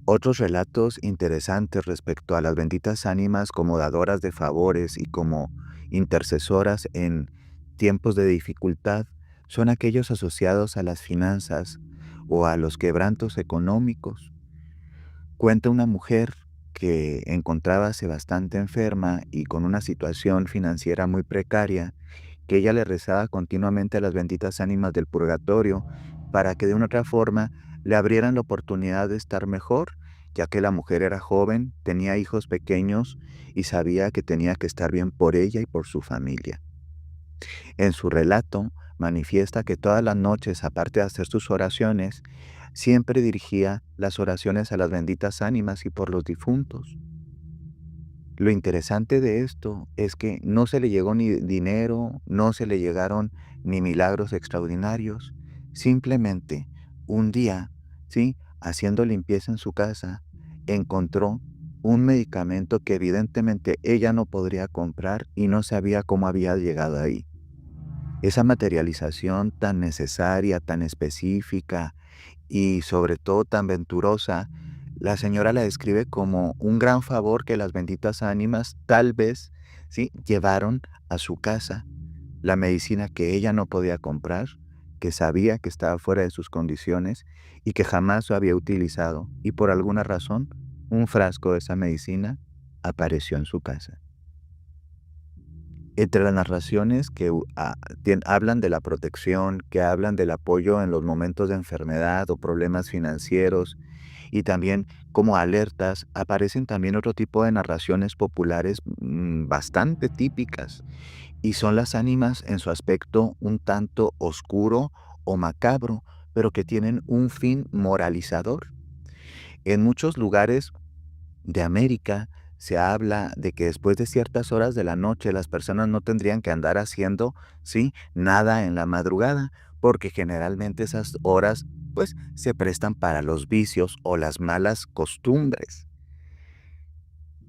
Otros relatos interesantes respecto a las benditas ánimas como dadoras de favores y como intercesoras en tiempos de dificultad son aquellos asociados a las finanzas o a los quebrantos económicos. Cuenta una mujer que encontrábase bastante enferma y con una situación financiera muy precaria, que ella le rezaba continuamente a las benditas ánimas del purgatorio para que de una otra forma le abrieran la oportunidad de estar mejor, ya que la mujer era joven, tenía hijos pequeños y sabía que tenía que estar bien por ella y por su familia. En su relato manifiesta que todas las noches, aparte de hacer sus oraciones, siempre dirigía las oraciones a las benditas ánimas y por los difuntos. Lo interesante de esto es que no se le llegó ni dinero, no se le llegaron ni milagros extraordinarios. Simplemente un día, ¿sí? Haciendo limpieza en su casa, encontró un medicamento que evidentemente ella no podría comprar y no sabía cómo había llegado ahí. Esa materialización tan necesaria, tan específica y sobre todo tan venturosa, la señora la describe como un gran favor que las benditas ánimas tal vez, ¿sí?, llevaron a su casa, la medicina que ella no podía comprar, que sabía que estaba fuera de sus condiciones y que jamás lo había utilizado, y por alguna razón, un frasco de esa medicina apareció en su casa. Entre las narraciones que hablan de la protección, que hablan del apoyo en los momentos de enfermedad o problemas financieros, y también como alertas, aparecen también otro tipo de narraciones populares bastante típicas, y son las ánimas en su aspecto un tanto oscuro o macabro, pero que tienen un fin moralizador. En muchos lugares de América se habla de que después de ciertas horas de la noche las personas no tendrían que andar haciendo, ¿sí?, nada en la madrugada, porque generalmente esas horas, pues, se prestan para los vicios o las malas costumbres.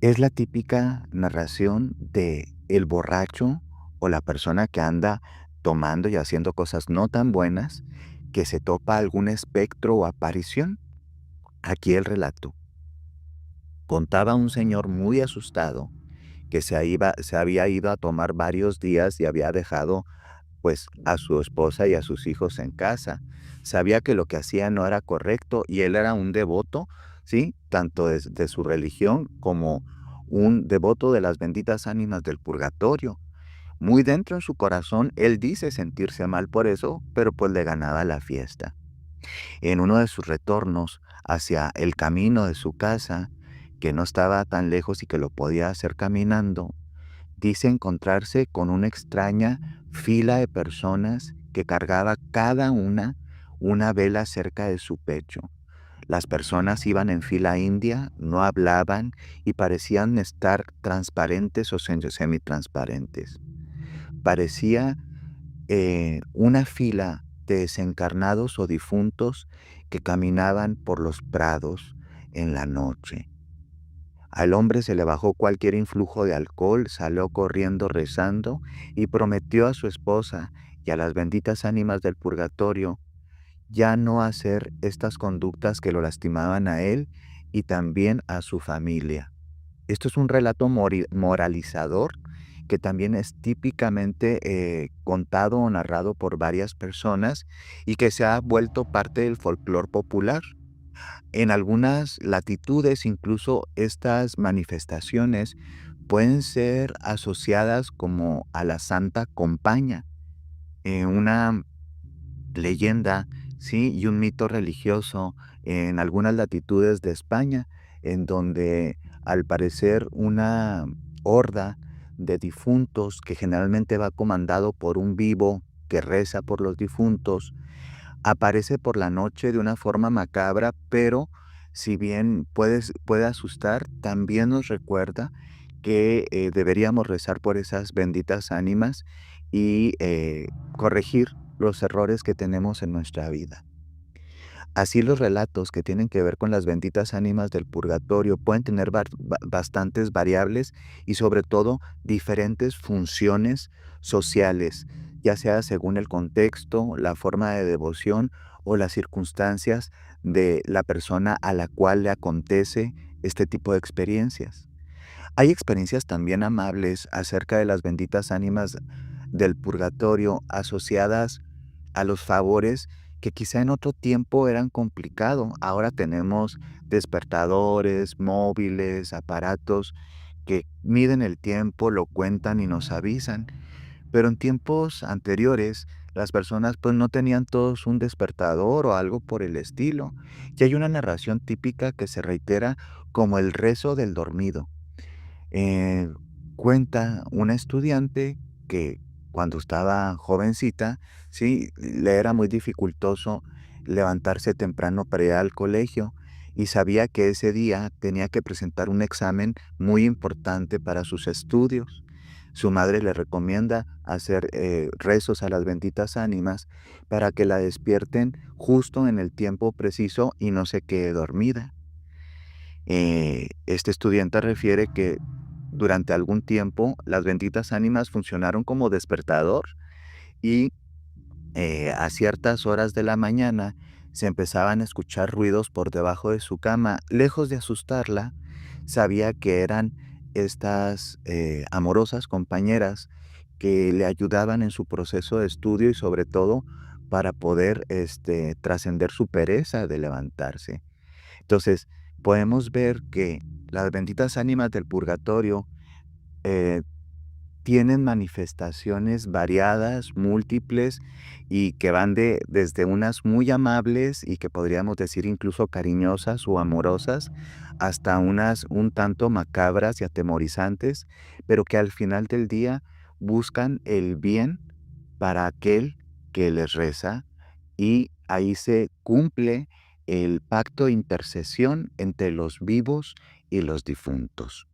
Es la típica narración de el borracho o la persona que anda tomando y haciendo cosas no tan buenas, que se topa algún espectro o aparición. Aquí el relato. Contaba un señor muy asustado que se había ido a tomar varios días y había dejado, pues, a su esposa y a sus hijos en casa. Sabía que lo que hacía no era correcto y él era un devoto, ¿sí?, tanto de su religión como un devoto de las benditas ánimas del purgatorio. Muy dentro en su corazón, él dice sentirse mal por eso, pero pues le ganaba la fiesta. En uno de sus retornos hacia el camino de su casa, que no estaba tan lejos y que lo podía hacer caminando, dice encontrarse con una extraña fila de personas que cargaba cada una vela cerca de su pecho. Las personas iban en fila india, no hablaban y parecían estar transparentes o semitransparentes. Parecía una fila de desencarnados o difuntos que caminaban por los prados en la noche. Al hombre se le bajó cualquier influjo de alcohol, salió corriendo rezando y prometió a su esposa y a las benditas ánimas del purgatorio ya no hacer estas conductas que lo lastimaban a él y también a su familia. Esto es un relato moralizador que también es típicamente contado o narrado por varias personas y que se ha vuelto parte del folclore popular. En algunas latitudes, incluso estas manifestaciones pueden ser asociadas como a la Santa Compaña, una leyenda, ¿sí?, y un mito religioso en algunas latitudes de España, en donde al parecer una horda de difuntos que generalmente va comandado por un vivo que reza por los difuntos, aparece por la noche de una forma macabra, pero si bien puede asustar, también nos recuerda que deberíamos rezar por esas benditas ánimas y corregir los errores que tenemos en nuestra vida. Así los relatos que tienen que ver con las benditas ánimas del purgatorio pueden tener bastantes variables y sobre todo diferentes funciones sociales, ya sea según el contexto, la forma de devoción o las circunstancias de la persona a la cual le acontece este tipo de experiencias. Hay experiencias también amables acerca de las benditas ánimas del purgatorio asociadas a los favores que quizá en otro tiempo eran complicado. Ahora tenemos despertadores, móviles, aparatos que miden el tiempo, lo cuentan y nos avisan. Pero en tiempos anteriores, las personas pues no tenían todos un despertador o algo por el estilo. Y hay una narración típica que se reitera como el rezo del dormido. Eh, Cuenta una estudiante que cuando estaba jovencita, sí, le era muy dificultoso levantarse temprano para ir al colegio y sabía que ese día tenía que presentar un examen muy importante para sus estudios. Su madre le recomienda hacer rezos a las benditas ánimas para que la despierten justo en el tiempo preciso y no se quede dormida. Este estudiante refiere que durante algún tiempo las benditas ánimas funcionaron como despertador y a ciertas horas de la mañana se empezaban a escuchar ruidos por debajo de su cama. Lejos de asustarla, sabía que eran estas amorosas compañeras que le ayudaban en su proceso de estudio y sobre todo para poder trascender su pereza de levantarse. Entonces, podemos ver que las benditas ánimas del purgatorio eh, tienen manifestaciones variadas, múltiples, y que van desde unas muy amables y que podríamos decir incluso cariñosas o amorosas, hasta unas un tanto macabras y atemorizantes, pero que al final del día buscan el bien para aquel que les reza, y ahí se cumple el pacto de intercesión entre los vivos y los difuntos.